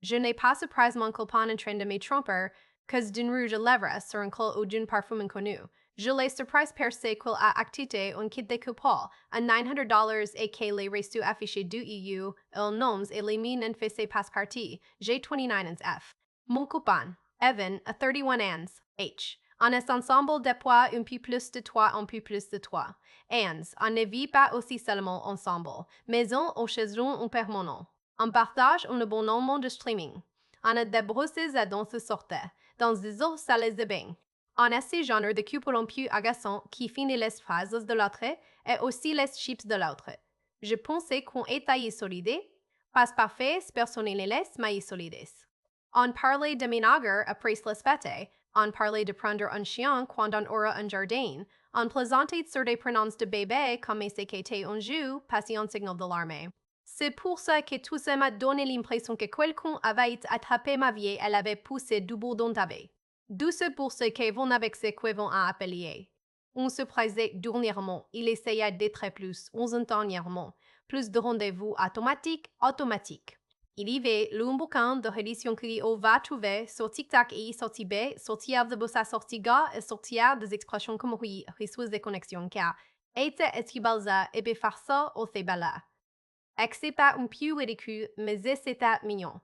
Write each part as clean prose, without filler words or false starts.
Je n'ai pas surprise mon copain en train de me tromper, cause d'une rouge à lèvres sur un col ou d'un parfum inconnu. Je l'ai surprise percé qu'il a activité un kit de coupon à $900 et que les reçus affichés du EU, il noms et les mines en fait passe-partie. J'ai 29 ans F. Mon copain, Evan, a 31 ans, H. On est ensemble depuis un peu plus de toi, un peu plus de toi. Ans, on ne vit pas aussi seulement ensemble, mais on choisiront un permanent. On partage un abonnement de streaming. On a des brosses à dans ce sorte, dans des autres salles de bain. On a ce genre de couple un peu agaçant qui finit les phrases de l'autre et aussi les chips de l'autre. Je pensais qu'on était solide, pas parfait, personne ne laisse mais solides. On parlait de ménager après les fêtes, on parlait de prendre un chien quand on aura un jardin, on plaisantait sur des prénoms de bébé comme c'était un jeu, passé un signal d'alarme. C'est pour ça que tout ça m'a donné l'impression que quelqu'un avait attrapé ma vieille et l'avait poussée du bout d'un tabé. Douce pour ce qu'avons avec ce qu'avons à appeler. On se présait dernièrement, il essaya d'être plus instantanément, plus de rendez-vous automatiques. Il y avait le bouquin de rédition qu'on va trouver sur TikTok et sur Tibet, sortir de bossa sortiga et sortir des expressions comme oui, ressources de connexion car était esquibalza et faire ça au là. C'est pas un peu ridicule, mais c'était mignon.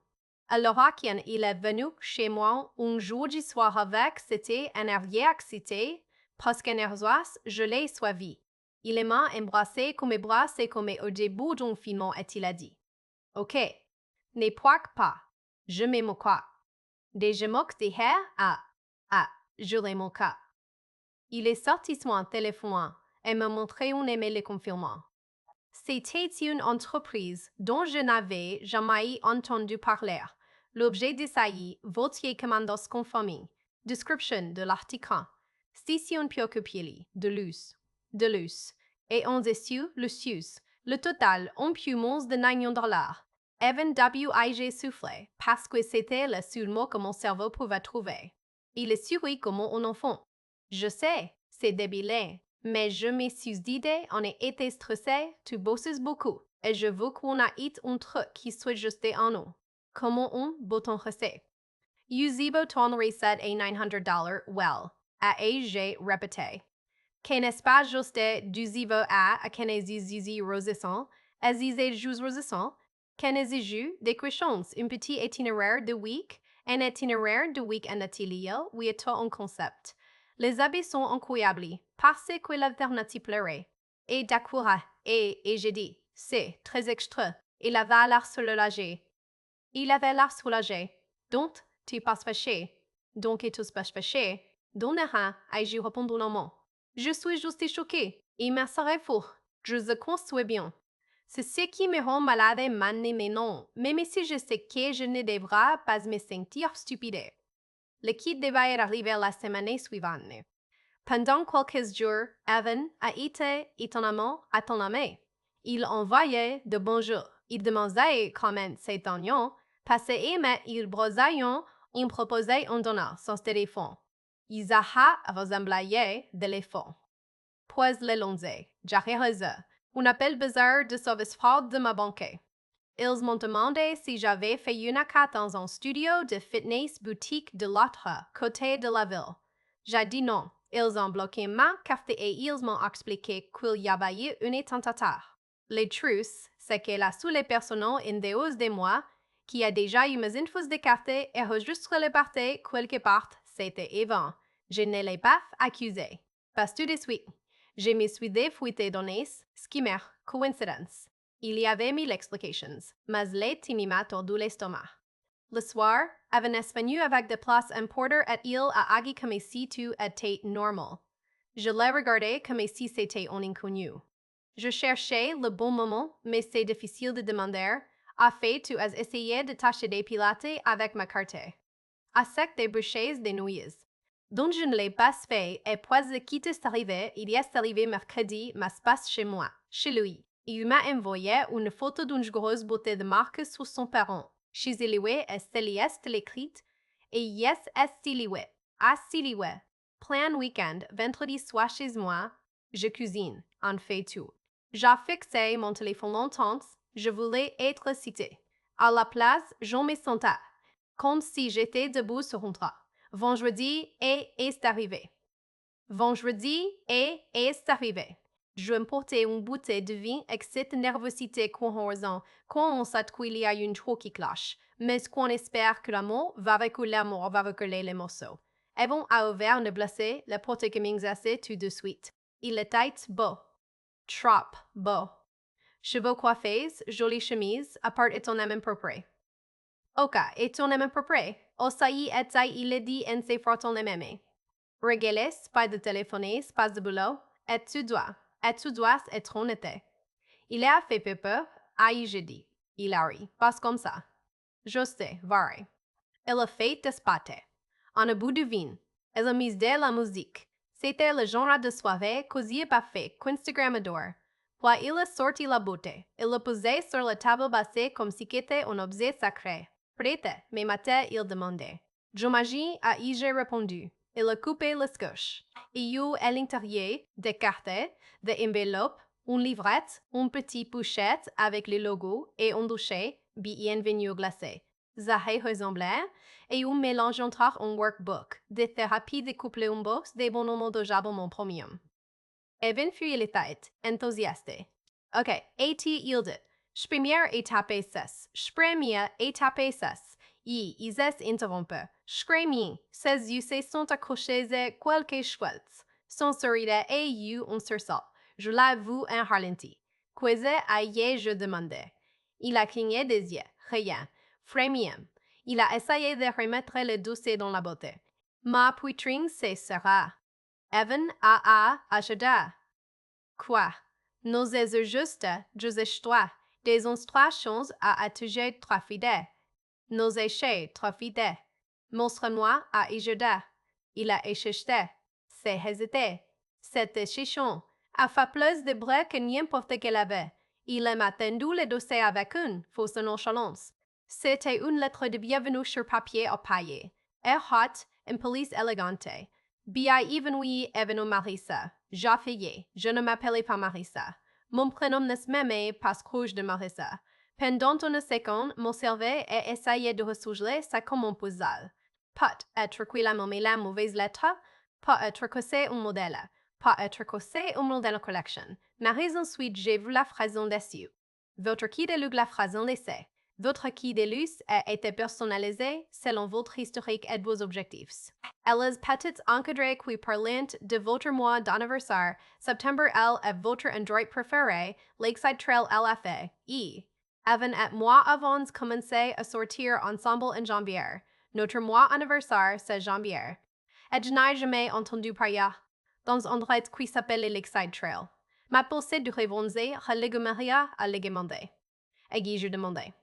Alors quand il est venu chez moi un jour du soir avec, c'était un air excité, parce qu'un ersoas, je l'ai suivi. Il m'a embrassé comme embrassé comme au début d'un film et il a dit « Ok, ne poique pas, je me moque. Des je moque des hair, je les moque. » Il est sorti son téléphone et m'a montré un email le confirmant. C'était une entreprise dont je n'avais jamais entendu parler. L'objet de saillie, votier commandos conforming. Description de l'article. Station Piocopili, de luz. Et en dessus, le sus. Le total, un peu moins de $900. Evan W.I.G. soufflé, parce que c'était le seul mot que mon cerveau pouvait trouver. Il est sourit comme un enfant. Je sais, c'est débile, mais je me suis dit, on a été stressé, tu bosses beaucoup, et je veux qu'on ait un truc qui soit juste en nous. Comment un bouton reset? Uzibo ton reset a $900, well, a j'ai répété. Que n'est-ce pas juste du zivo à kenesi zizi rosisson, à zizi jus rosisson, kenesi jus des questions, un petit itinéraire de week, un itinéraire de week en atelier, oui, est un concept. Les habits sont incroyables, parce que l'alternative pleurait. Et d'accord, et j'ai dit, c'est très extra, il avait l'air soulagé. Il avait l'air soulagé. Donc, tu passes fâché. Donc, tu passes fâché. Donc, ai-je répondu non. Je suis juste choqué. Il me serait fou. Je le conçois bien. C'est ce qui me rend malade maintenant, même si je sais que je ne devrais pas me sentir stupide. Le kit devait arriver la semaine suivante. Pendant quelques jours, Evan a été étonnamment autonomé. Il envoyait de bonjours. Il demandait comment c'était parce qu'il brosait il proposait un donneur son téléphone. Ils a ressemblé de l'éléphant. Puis le lundi, j'ai reçu un appel bizarre de service fraude de ma banque. Ils m'ont demandé si j'avais fait une carte dans un studio de fitness boutique de l'autre côté de la ville. J'ai dit non. Ils ont bloqué ma carte et ils m'ont expliqué qu'il y avait une tentative. Le truc, c'est que la seule personne en dehors de moi qui a déjà eu mes infos de carte et enregistré le party quelque part, c'était Evan. Je ne l'ai pas accusé. Pas tout de suite. Je me suis défouillé données, skimmer, coïncidence. Il y avait mille explications, mais les m'a tordu l'estomac. Le soir, Evan est venu avec des places importer et il a agi comme si tout était normal. Je l'ai regardé comme si c'était un inconnu. Je cherchais le bon moment, mais c'est difficile de demander. A fait, tu as essayé de tâcher des pilates avec ma carte. A sec des bouchées de nouilles. Donc je ne l'ai pas fait et puis qui est arrivé, il est arrivé mercredi, mais passe chez moi, chez lui. Il m'a envoyé une photo d'une grosse beauté de marque sur son parent. Chez Eliwe est Céleste l'écrite et yes est Siliwe. À Siliwe. Plein week-end, vendredi soir chez moi, je cuisine, en fait tout. J'ai fixé mon téléphone longtemps, je voulais être cité. À la place, je me sentais comme si j'étais debout sur un toit. Vendredi est arrivé. Vendredi est arrivé. Je m'emportais une bouteille de vin avec cette nervosité qu'on ressent quand on sait qu'il y a une chose qui cloche, mais qu'on espère que l'amour va avec l'amour va recoller les morceaux. Avant à ouvert ne blessé, la porte que m'exerçait tout de suite. Il était beau. Trop beau. Cheveux coiffés, jolie chemise, appart et ton aime propre. Ok, et ton aime propre. Osaï et ça il est dit en ses frères ton aime. Régaler, pas de téléphoner, pas de boulot, et tu dois être honnête. Il a fait peur, aïe je dis. Il a ri, pas comme ça. Je sais, vrai. Elle a fait despater. En a bout du vin. Elle a mis de la musique. C'était le genre de soirée cosy parfait qu'Instagram adore. Puis il a sorti la bouteille. Il l'a posée sur la table basse comme si c'était un objet sacré. Prête, mais matin il demandait. J'imagine à y j'ai répondu. Il a coupé le scotch. Il y a à l'intérieur des cartes, des enveloppes, une livrette, une petite pochette avec le logo et un douche, bienvenue glacé. Ça ressemblait et un mélange entre un workbook, des thérapies de couple un box des bonhommes de jabon premium. Evan fut il était enthousiaste. Ok, A.T. yielded. Première étape c'est. Première étape c'est. Ils interrompent. Screaming, ses yeux sont accrochés à quelque chose. Son sourire et eu un sursaut. Je l'avoue en ralenti. Qu'est-ce que je demandais? Il a cligné des yeux. Rien. Frémien. Il a essayé de remettre le dossier dans la beauté. Ma poitrine sera. Evan a ajouté. Quoi? Nos justes, toi, des instructions à attirer trop fidèles. Nos échecs trop fidèles. Montre-moi à ajouter. Il a échoué. C'est hésité. C'était chichon. A fait plus de bruit que n'importe quel avait. Il a attendu le dossier avec une fausse nonchalance. C'était une lettre de bienvenue sur papier opaillé. Hot, une police élégante. Bienvenue, Evan Marissa. J'affayais. Je ne m'appelais pas Marissa. Mon prénom n'est même pas Scrooge de Marissa. Pendant une seconde, mon cerveau a essayé de ressourcer ça comme un puzzle. Pas être qu'il a nommé la mauvaise lettre, pas être que c'est un modèle, pas être que c'est un modèle collection. Mais ensuite, j'ai vu la phrase en dessus. Votre qui de la phrase en laissé. Votre qui de lus a été personnalisé selon votre historique et vos objectifs. Elles petites encadrées qui parlent de votre mois d'anniversaire, septembre L et votre endroit préféré, Lakeside Trail LFA, I. Avant et moi avons commencé à sortir ensemble en janvier. Notre mois anniversaire, c'est janvier. Et je n'ai jamais entendu parler dans un endroit qui s'appelle Lakeside Trail. Ma pensée de revancer relégumeria à légumander. Et Guy, je demandais.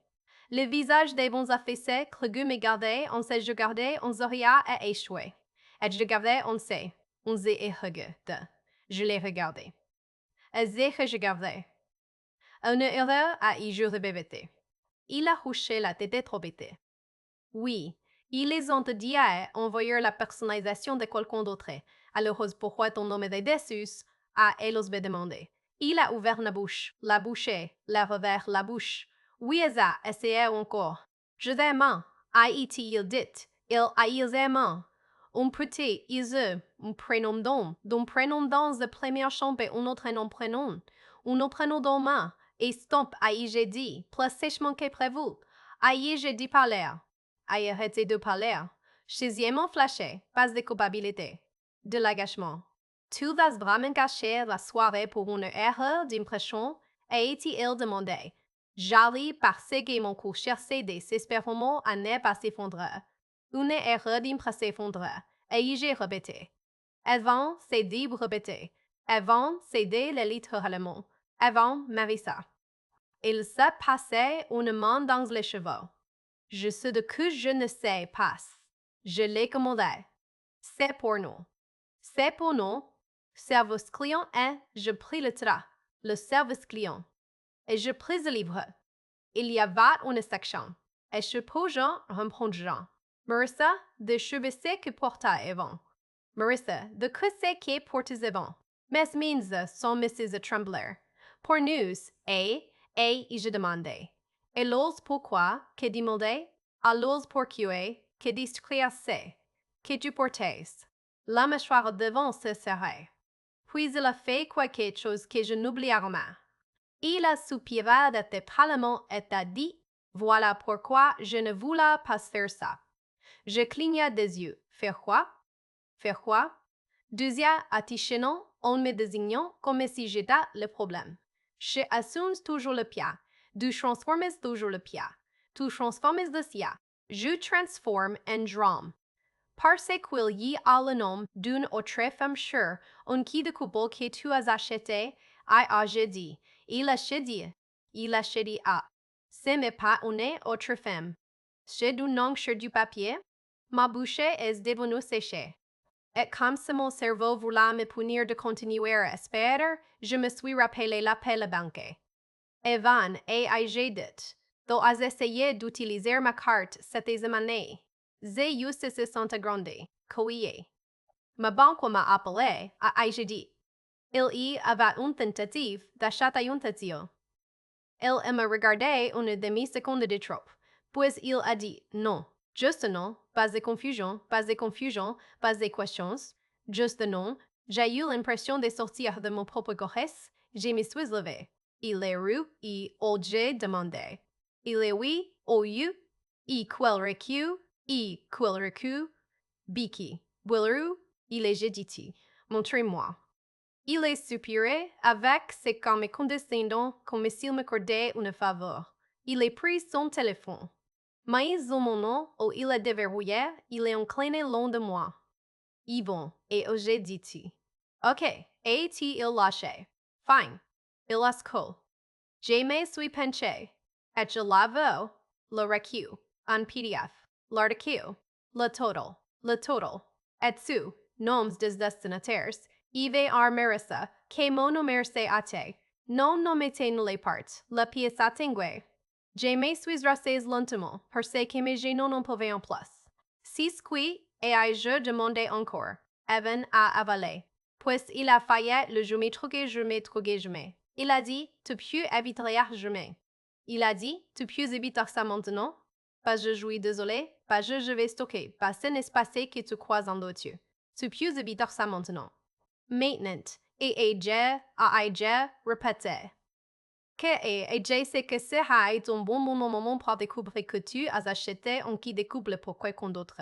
Le visage des bons affaissés, Clégu me gardait, on s'est regardé, on zoria et échoué. Et je regardais, on s'est regardé. Je l'ai regardé. Et je regardais. On est heureux à y jouer bébé. Il a hoché la tête trop bête. Oui, ils les ont dit à envoyer la personnalisation de quelqu'un d'autre. Alors, pourquoi ton nom est dessus? À elle me demandé. Il a ouvert la bouche, la revers la bouche. Oui, ça, essayez encore. Je t'aime. A.I.T. il dit. Il a ils aiment. Un petit, ils un prénom d'un prénom dans la première chambre et un autre nom prénom. Un autre prénom d'homme. Et stomp, a.i. j'ai dit, plus sèchement que prévu. A.i. j'ai dit parler. A.i. arrêté de parler. Chiziement flashé, pas de culpabilité. De l'agacement. Tu vas vraiment gâcher la soirée pour une erreur d'impression, a-t-il demandé. J'allais parce que mon cou cherchait désespérément à ne pas s'effondrer. Une erreur d'impression s'effondrer, et j'ai répété. Avant, c'est dit répéter. Avant, c'est dit le littéralement. Avant, Marissa. Il se passait une main dans les cheveux. Je sais de que je ne sais pas. Je l'ai commandé. C'est pour nous. C'est pour nous. Service client et je pris le train. Le service client. Et je pris le livre. Il y avait une section. Et je pogeant reprendre. Marissa, de cheveux que porta Evan. Marissa, de que c'est qui porte Evan. Mes means sont Mrs. Trembler. Pour nous, et je demandais. Et l'ose pourquoi, que demandé, à l'ose pourquoi, que discréassé, que tu portais. La mâchoire devant se serrait. Puis il a fait quelque chose que je n'oublierai jamais. Il a soupiré de tes parlements et a dit, voilà pourquoi je ne voulais pas faire ça. Je clignai des yeux. Faire quoi? Faire quoi? Deuxième attichement en me désignant comme si j'étais le problème. Je assume toujours le pied. Tu transformes toujours le pied. Tu transformes le sia. Je transforme en drame. Parce qu'il y a le nom d'une autre femme sûre, en qui de couple que tu as acheté, a dit. Il a dit. Il a dit à. Ce n'est pas une autre femme. J'ai du nom sur du papier. Ma bouche est devenue séchée. Et comme si mon cerveau voulait me punir de continuer à espérer, je me suis rappelé l'appel à banque. Et van, et j'ai dit, tu as essayé d'utiliser ma carte cette semaine. J'ai juste 60 grande, couillé. Ma banque m'a appelé, j'ai dit. Il y avait une tentative d'achat à une tâtion. Il m'a regardé une demi-seconde de trop. Puis il a dit non, juste non, pas de confusion, pas de questions, juste non. J'ai eu l'impression de sortir de mon propre corps. Je me suis levée. Il est rue et j'ai demandé. Il est oui, au you, et quel recul, biki, Wilru, il est dit, montrez-moi. Il est soupiré avec ses calmes condescendants comme s'il m'accordait une faveur. Il a pris son téléphone. Mais au moment où il a déverrouillé, il est incliné loin de moi. Yvon, et j'ai dit. Ok, a-t-il lâché? Fine. Il a cool. Je me suis penché. Et je l'avoue, le recu, en PDF, l'article, le total, et su, noms des destinataires, Ive Marissa, que mon numéro a te, non nommete nulle part, la pièce attingue. Je me suis rassé lentement, parce que mes genoux n'en pouvaient en plus. Si qui, et je demandais encore, Evan a avalé. Puis il a failli le je me truquer. Il a dit, tu peux éviter jamais. Il a dit, tu peux éviter ça maintenant? Pas je suis désolé, pas je vais stocker, pas ce n'est pas ce que tu crois en d'autres. Tu peux éviter ça maintenant. Maintenant, et je répété. Et je sais que c'est un bon moment pour découvrir que tu as acheté un qui découvre pourquoi qu'on d'autre.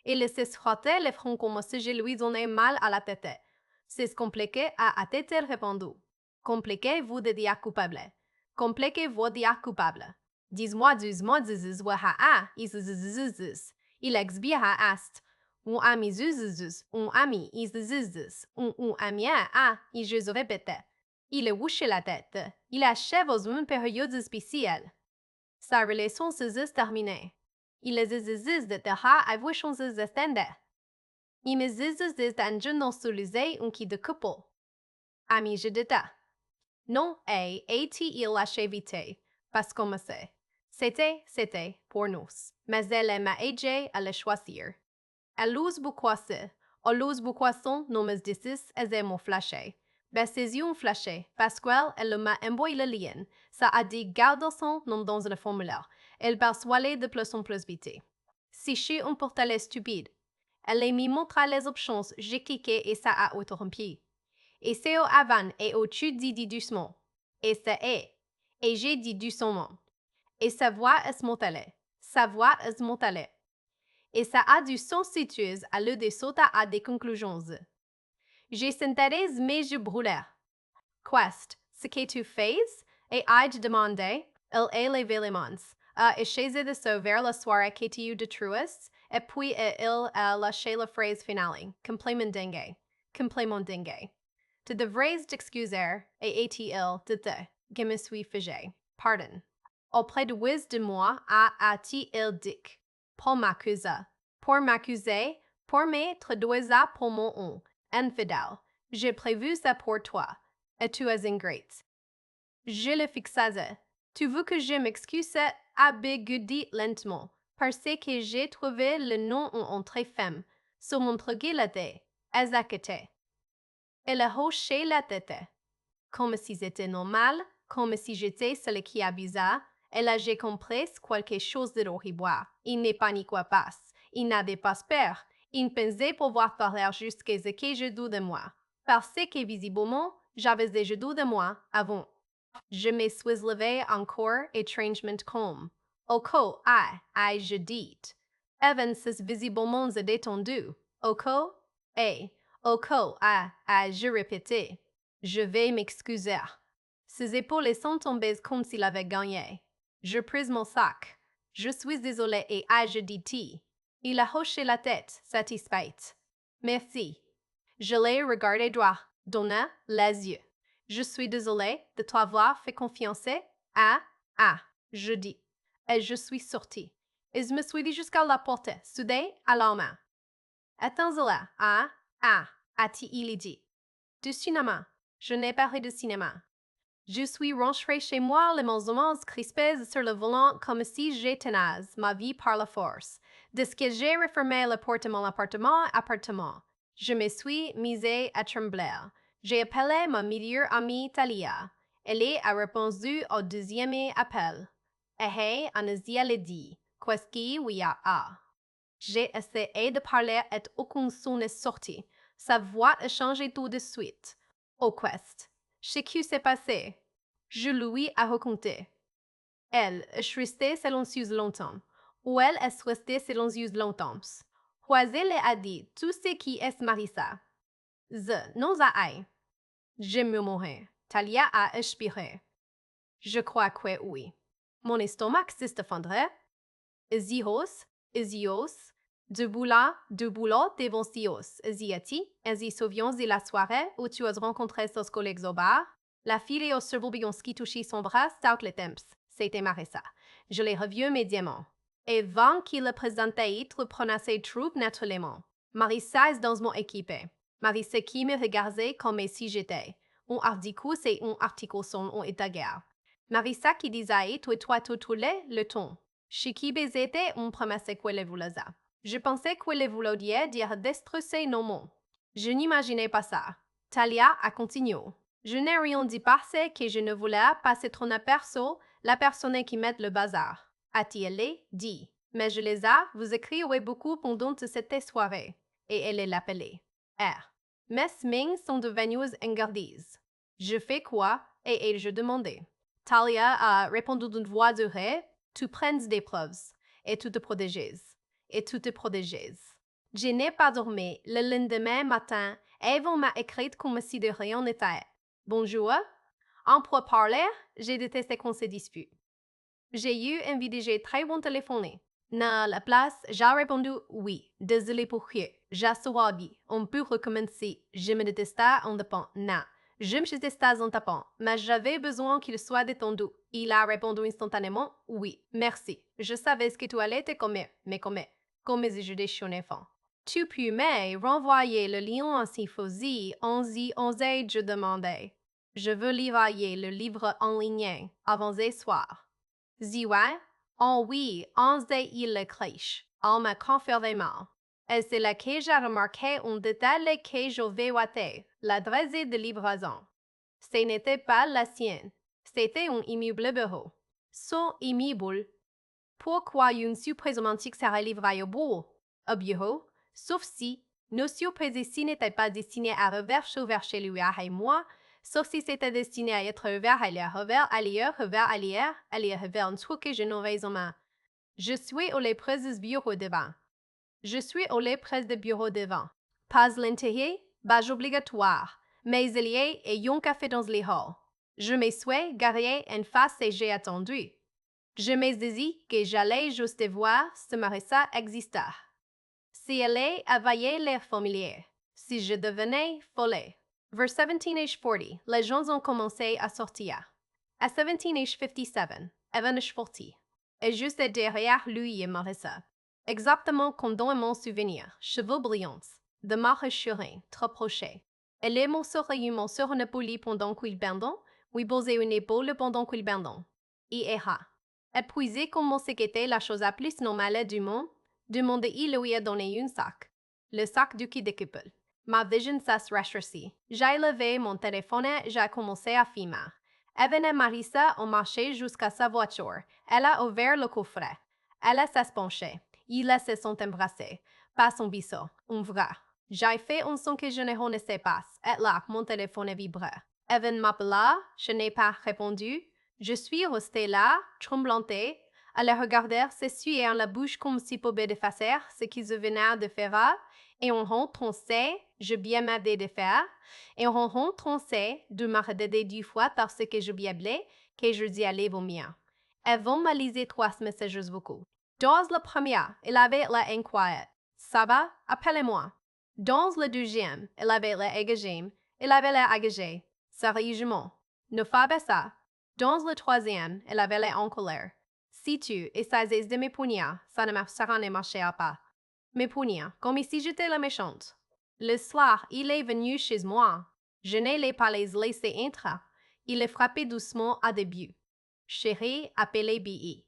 Et laisser frotter les fronts comme si je lui donnais mal à la tête. C'est compliqué à tête répondu. Compliqué vous de dire coupable. Compliqué vous dire coupable. Dis-moi, il expire ast. Un ami un ami un ami et je répète. Il est wouché la tête. Il achève aux une période spéciale. Sa relation se terminée. Il est de terra à vous changer de standard. Il me d'un jeune solisé un qui de couple. Ami je de ta. Non, il lâché vite. Parce qu'on me sait. C'était, pour nous. Mais elle m'a aidé à le choisir. Elle ose beaucoup son, non me disis, et mon flashé. Ben ses yeux ont flashé, parce qu'elle m'a envoyé le lien. Ça a dit garde son nom dans le formulaire. Elle perçoit de plus en plus vite. Si je suis un portail stupide, elle m'a montré les options, j'ai cliqué et ça a interrompu. Et c'est au avant et au-dessus dit doucement. Et c'est et j'ai dit doucement. Et sa voix est montée. Sa voix est montée. Et ça a du sens situé à l'heure de sauter à des conclusions. J'ai senti mes yeux brûler. Quest, ce que tu fais? Et ai-je demandé, elle est levé les mains. Et chez de ce vers la soirée que tu de truest, et puis il a lâché la phrase finale, complément dingue. Tu devrais t'excuser, et est-il de te, que me suis figé. Pardon. Auprès de Wiz de moi, a-t-il dit, pour m'accuser. Pour m'accuser, pour m'être doué pour mon on, infidèle. J'ai prévu ça pour toi, et tu es ingrate. Je le fixais. Tu veux que je m'excuse abégudi lentement, parce que j'ai trouvé le nom en entrée femme, sur mon truc-là-té, exacté. Elle a hoché la tête, comme si c'était normal, comme si j'étais celle qui abusait, Elle a j'ai compris quelque chose de horrible. Il n'est pas ni quoi passe. Il n'avait pas peur. Il pensait pouvoir parler jusqu'à ce que je doute de moi. Parce que visiblement, j'avais déjà doute de moi avant. Je me suis levé encore étrangement calme. Au cas, je dis. Evans est visiblement détendu. Au cas, au cas, je répétais. Je vais m'excuser. Ses épaules sont tombées comme s'il avait gagné. Je pris mon sac. Je suis désolé et je dis. Il a hoché la tête, satisfait. Merci. Je l'ai regardé droit, donna les yeux. Je suis désolé de t'avoir fait confiance. Je dis. Et je suis sorti. Et je me suis dit jusqu'à la porte, soudé à la main. Attends-la, a-t-il dit. Du cinéma. Je n'ai pas de cinéma. Je suis rentré chez moi, les mains crispées sur le volant comme si j'étais ma vie par la force. Dès que j'ai refermé la porte de mon appartement, je me suis mise à trembler. J'ai appelé ma meilleure amie Talia. Elle a répondu au deuxième appel. Et Anazia l'a dit. Qu'est-ce qu'il y a? J'ai essayé de parler et aucun son n'est sorti. Sa voix a changé tout de suite. Au quest. Ce qui s'est passé? Je lui ai raconté. Elle est restée silencieuse longtemps. Ou elle est restée silencieuse longtemps. Elle a dit tout ce qui est Marissa. Non a. J'ai murmuré. Talia a expiré. Je crois que oui. Mon estomac s'effondrait. Isios, debout là, devant Sios. Ziati, Ezi souviens de la soirée où tu as rencontré ses collègues au bar. La fille et au cerveau Bionski touchait son bras stout les temps. C'était Marissa. Je l'ai revu immédiatement. Et avant qu'il le présentait, il prenait ses troupes naturellement. Marissa est dans mon équipé. Marissa qui me regardait comme si j'étais. Un article, c'est un article son état guerre. Marissa qui disait, toi, le ton. Chez qui était un promesse qu'elle voulait. Je pensais qu'elle voulait dire déstresser nos mots. Je n'imaginais pas ça. Talia a continué. Je n'ai rien dit parce que je ne voulais pas être un aperçu la personne qui met le bazar. A-t-il dit. Mais je les ai vous écrire beaucoup pendant cette soirée. Et elle l'appelait. Mes mains sont devenues engardies. Je fais quoi? Et je demandais. Talia a répondu d'une voix durée. Tu prends des preuves. Et tu te protèges. Je n'ai pas dormi. Le lendemain matin, Eva m'a écrit comme si de rien n'était. Bonjour. En pour parler, j'ai détesté qu'on se dispute. J'ai eu envie de j'ai très bon téléphoner. À la place, j'ai répondu oui. Désolé pour rien. J'ai souri. On peut recommencer. Je me détestais en tapant. Non. Je me détestais en tapant, mais j'avais besoin qu'il soit détendu. Il a répondu instantanément oui. Merci. Je savais ce que tu allais te commettre, comme si je déchais un enfant. Tu peux me renvoyer le lien à Symphosie, je demandais. Je veux lire le livre en ligne avant ce soir. Ziwa, oui, il le crèche. On m'a confirmé. Et c'est là que j'ai remarqué un détail que je vais voir, l'adresse de livraison. Ce n'était pas la sienne. C'était un immeuble bureau. Son immeuble. Pourquoi une surprise romantique serait livrée au bureau? Au bureau? Sauf si nos surprises ici n'étaient pas destinées à revers chez lui et moi, sauf si c'était destiné à être revers ailleurs, revers un truc que je n'aurais en main. Je suis au près du bureau devant. Je suis allé près du bureau devant. Pas l'intérieur, badge obligatoire, mais il y a un café dans le hall. Je me suis garé en face et j'ai attendu. Je me disais que j'allais juste voir si Marissa existait. Si elle avait l'air familier, si je devenais folle. Vers 1740, les gens ont commencé à sortir. À 1757, Evan est sorti. Et juste derrière lui et Marissa. Exactement comme dans mon souvenir, cheveux brillants, de marre assurée, trop prochée. Elle est mon sourire sur une épaule pendant qu'il bandon, oui posé une épaule pendant qu'il bandon. Épuisé comme c'était la chose la plus normale du monde, demandai-il lui a donné un sac. Le sac du kit de couple. Ma vision s'est rétrécie. J'ai levé mon téléphone et j'ai commencé à filmer. Evan et Marissa ont marché jusqu'à sa voiture. Elle a ouvert le coffret. Elle s'est penchée. Ils se sont embrassés. Pas son bisou, un vrai. J'ai fait un son que je ne connaissais pas. Et là, mon téléphone vibrait. Evan m'appela, je n'ai pas répondu. Je suis restée là, tremblante, à le regarder s'essuyer la bouche comme si pouvait effacer ce qu'ils venaient de faire, et en rentrant, je bien m'aider de faire, et en rentrant, de m'arrêter 2 fois parce que je blé que je dis aller vomir. Elles vont me liser 3 messages vocaux. Dans le premier, il avait la inquiète. Ça va, appelez-moi. Dans le deuxième, il avait la égagée. Il avait la agagée. Sérieusement. Ne fais pas ça. Dans le troisième, il avait la en colère. Si tu essayes de me punir, ça ne marchera pas. Me punir, comme si j'étais la méchante. Le soir, il est venu chez moi. Je ne l'ai pas laissé entrer. Il est frappé doucement à début. Chérie, appelez B.E.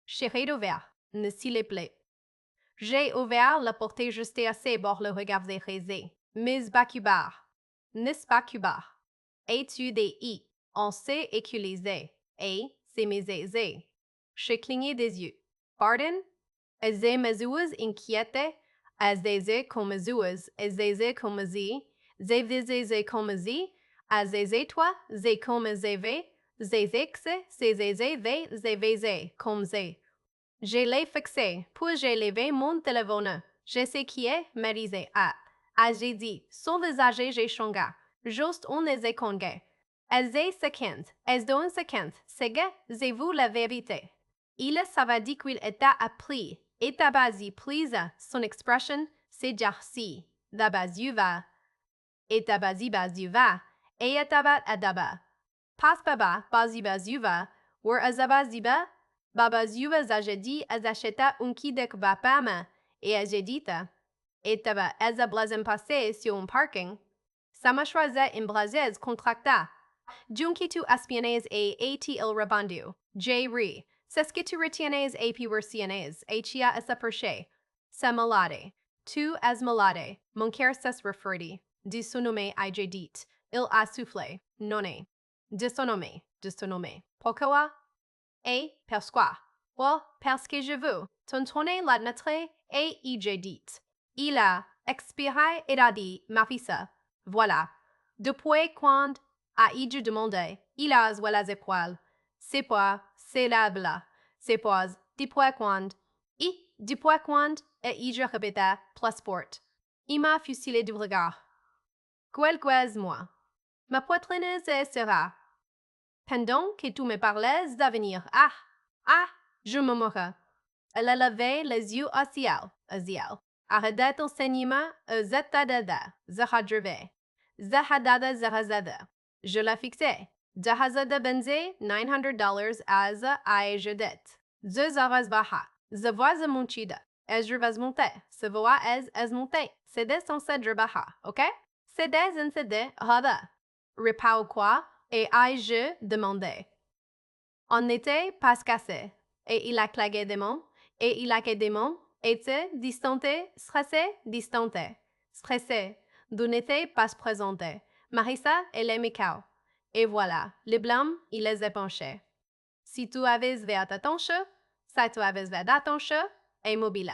Chérie ouvert, ne s'il vous plaît. J'ai ouvert la porte juste assez pour le regarder raiser. Miss Bacubar. Miss Bacubar. Es-tu des I? On sait utiliser. Et c'est mes aisés. J'ai cligné des yeux. Pardon? Est-ce mesures inquiètes? Est-ce comme mesures? Est-ce comme zi? Est-ce comme zi? Est-ce toi? C'est comme zévé? Zézix? C'est zévé? Zévézé? Comme zé. Je l'ai fixé, puis j'ai levé mon téléphone. Je sais qui est, me disait j'ai dit, son visage j'ai changé. Juste un seconde. Est-ce seconde? Est-ce d'un seconde? C'est vous la vérité. Il savait dit qu'il était appris. Et tabazi please, son expression, c'est jarsi. Dabazi va. Et tabazi bazi va. Et tabat adaba. Pas baba, bazi bazi va. Or azabaziba. Baba Zuva zajedi azacheta unki de kvapama et ajedita. Et taba eza blazem passé sur un parking. Sama choisa imblazez contracta. Junki tu aspionez et ati il rabandu. J. Ri. C'est ce que tu retiennes et puis retiennes. Chia esa perche. Sa malade. Tu as malade. Mon cœur s'est refroidi. De son nom ajedit. Il a soufflé. Nonne. De son nom. De son nom. Pourquoi? Et pourquoi? Well, parce que je veux tontonner l'admettre et y j'ai dit. Il a expiré et a dit, ma fille, voilà. Depuis quand ai-je demandé, il a voilà les épaules. C'est pas, c'est la bla. C'est pas, depuis quand, et depuis quand ai-je répété, plus sport. Il m'a fusillé du regard. Quelques mois. Ma poitrine se sera. Pendant que tu me parlais d'avenir, je me mourrai. Elle a levé les yeux au ciel. Arrêtait enseignement, zetadada, zahadreve. Zahadada zahazada. Je la fixais. Zahazada benze, $900 as a jedet. Zezaraz baha. Zavoaz munchida. Ezrvaz monte. Sevoa ez monte. Sede son cedre baha, ok? Sede en sede, hada. Repau quoi? Et ai-je demandé. On n'était pas cassé. Et il a clagué des mots. Et il a que des mots. Était distanté, stressé. Stressé. D'où n'était pas présenté. Marissa et les Mikao. Et voilà, les blâmes, il les a penchés. Si tu avais fait attention, ça tu avais fait attention, et mobile.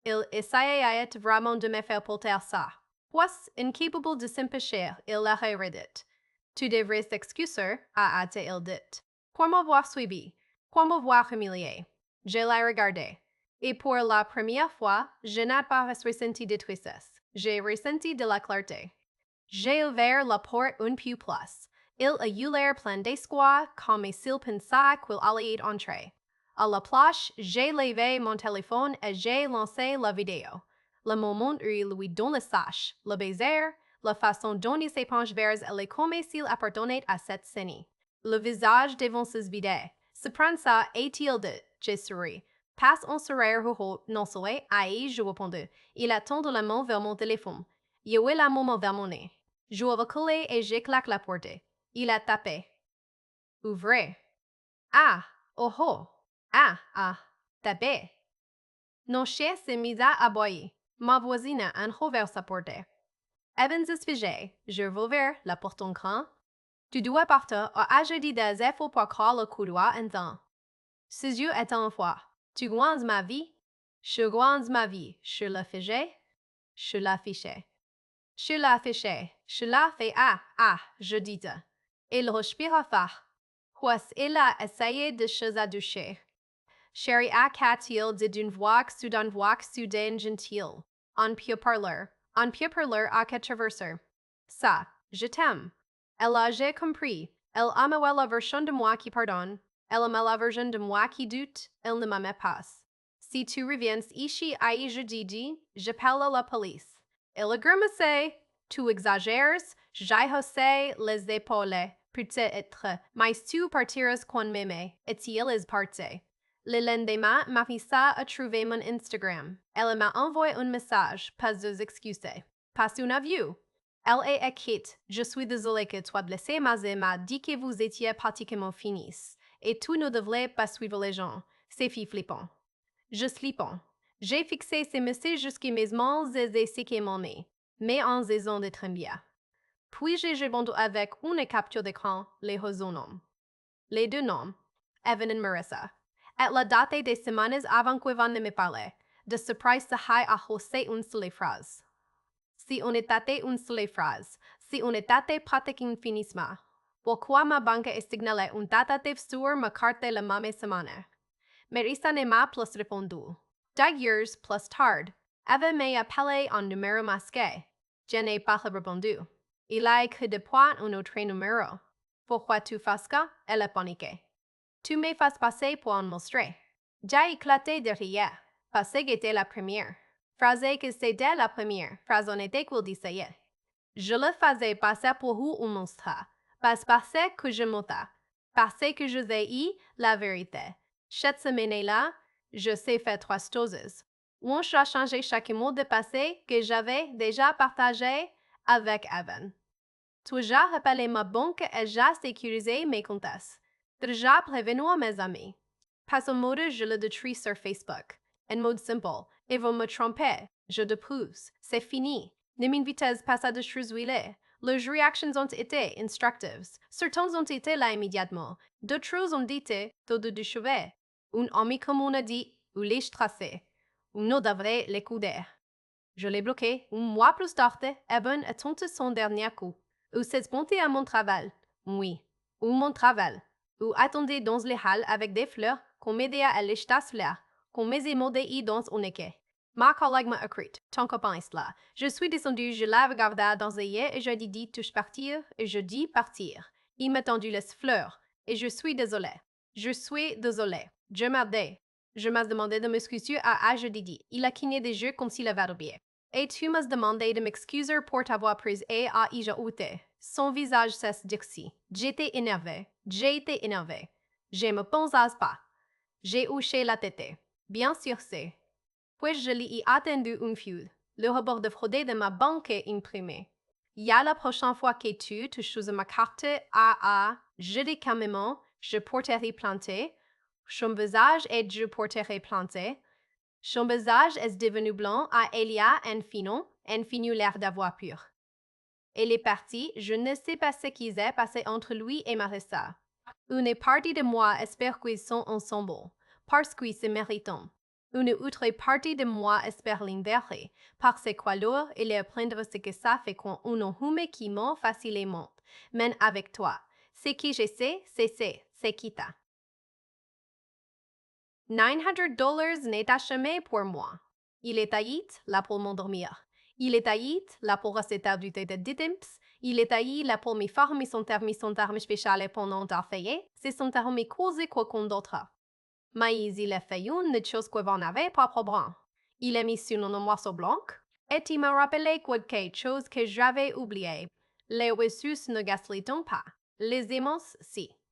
Il essayait vraiment de me faire porter ça. Puis, incapable de s'empêcher, il l'a redit. Tu devrais t'excuser, a-t-il dit. Pour m'avoir suivi, pour m'avoir humilié. Je l'ai regardé. Et pour la première fois, je n'ai pas ressenti de tristesse. J'ai ressenti de la clarté. J'ai ouvert la porte un peu plus. Il a eu l'air plein d'espoir, comme s'il pensait qu'il allait y entrer. À la plage, j'ai levé mon téléphone et j'ai lancé la vidéo. Le moment où il lui donne le sache, le baiser, la façon dont il s'épanche vers elle est comme s'il appartenait à cette scène. Le visage devant se vider. Se prendre ça, est-il dit, j'ai souri. Passe un sourire haut, non souhait, je répondu. Il attend de la main vers mon téléphone. Il a la main vers mon nez. Je recule et je claque la porte. Il a tapé. Ouvrez. Oh. Tapé. Nos chiens s'est mis à aboyer. Ma voisine a ouvert sa porte. Evans est figé. Je rouvert la porte en grand. Tu dois partir à jeudi des efforts pour croire le couloir en temps. Ses yeux étant froids. Tu gouannes ma vie? Je gouannes ma vie. Je l'affichais? Je l'affichais. Je l'affichais. Je la fais je dis. Il respira fort. Puis il a essayé de se doucher. Sherry a-t-il dit d'une voix soudaine gentille. En pure parleur à traverser. Ça, je t'aime. Elle a j'ai compris. Elle a la version de moi qui pardonne. Elle a la version de moi qui doute. Elle ne m'aime pas. Si tu reviens ici à jeudi, j'appelle la police. Elle a grimacé. Tu exagères. J'ai haussé les épaules. Peut-être. Mais tu partiras quand même. Et il est parti. Le lendemain, ma fille a trouvé mon Instagram. Elle m'a envoyé un message, pas de excuses. Pas un aveu. Elle est écrite, je suis désolée que tu sois blessé, mais elle m'a dit que vous étiez pratiquement finis. Et tu ne devrais pas suivre les gens. C'est flippant. Je flippant. J'ai fixé ces messages jusqu'à mes mains et séqué mon nez, mais en raison de trembler. Puis j'ai répondu avec une capture d'écran, les deux noms. Les deux noms, Evan et Marissa. Et la date des semaines avant qu'Evan ne me parle, de surprise se high à hausser une seule phrase. Si on était une seule phrase, si on était pratique infinissement, pourquoi ma banque est signalée une tentative sur ma carte la même semaine? Marissa ne m'a plus répondu. 2 years plus tard, Evan m'a appelé en numéro masqué. Je n'ai pas répondu. Il a écrit de points un autre numéro. Pourquoi tu fais ça? Elle a paniqué. Tu me fais passer pour un monstre. J'ai éclaté de rire, parce que c'était la première. Phrase que c'était la première, phrase honnête qu'il disait. Je le faisais passer pour un monstre, parce que je mentais, parce que je disais la vérité. Cette semaine-là, je sais faire 3 choses. On a changé chaque mot de passé que j'avais déjà partagé avec Evan. Déjà rappelé ma banque et j'ai sécurisé mes comptes. Déjà prévenu à mes amis. Pas en mode je le détruis sur Facebook. En mode simple, ils vont me tromper. Je dépousse. C'est fini. Ne m'invitez pas à détruire. Les réactions ont été instructives. Certaines ont été là immédiatement. D'autres ont été de déchever. Un ami commun a dit ou les tracé. Ou ne devrait l'écouter. Je l'ai bloqué. Un mois plus tard, Evan a tenté son dernier coup. Ou s'est monté à mon travail. Oui. Ou mon travail. Ou attendait dans les halles avec des fleurs qu'on m'aidait à les fleurs, qu'on m'aidait modé dans un équai. Ma collègue m'a écrit, ton copain est là. Je suis descendu, je l'ai regardé dans les yeux et je lui ai dit touche partir et je dis partir. Il m'a tendu les fleurs et je suis désolée. Je suis désolée. Je m'aidais. Je m'ai demandé de m'excuser à je lui ai dit. Il a cligné des yeux comme s'il avait oublié. Et tu m'as demandé de m'excuser pour t'avoir prise et à y ajouté. Son visage s'est dixi. J'étais énervée. J'ai été énervée. Je me pensais pas. J'ai hoché la tête. Bien sûr c'est. Puis je lui ai attendu une feud. Le rapport de fraude de ma banque est imprimé. Y a la prochaine fois que tu touches ma carte je dis calmement, je porterai planté. Son visage et je porterai planté. Son visage est devenu blanc à Elia en fini l'air d'avoir pur. Elle est partie, je ne sais pas ce qui s'est passé entre lui et Marissa. Une partie de moi espère qu'ils sont ensemble, parce qu'ils se méritent. Une autre partie de moi espère l'inverse, parce qu'alors il est apprendre ce que ça fait quand on hume qui ment facilement. Mais avec toi, ce que je sais, c'est quitta. $900 n'est jamais pour moi. Il est taillé là pour m'endormir. Il est taillé là pour rester du tête de ditemps. Il est taillé là pour me faire son terme spécial pendant d'affaires. C'est son terme causé quoi qu'on d'autre. Mais il a fait une chose que vous n'avez pas problème. Il a mis sur un morceau blanc et il m'a rappelé quelque chose que j'avais oublié. Les ressources ne gaspillent pas. Les aimants, si.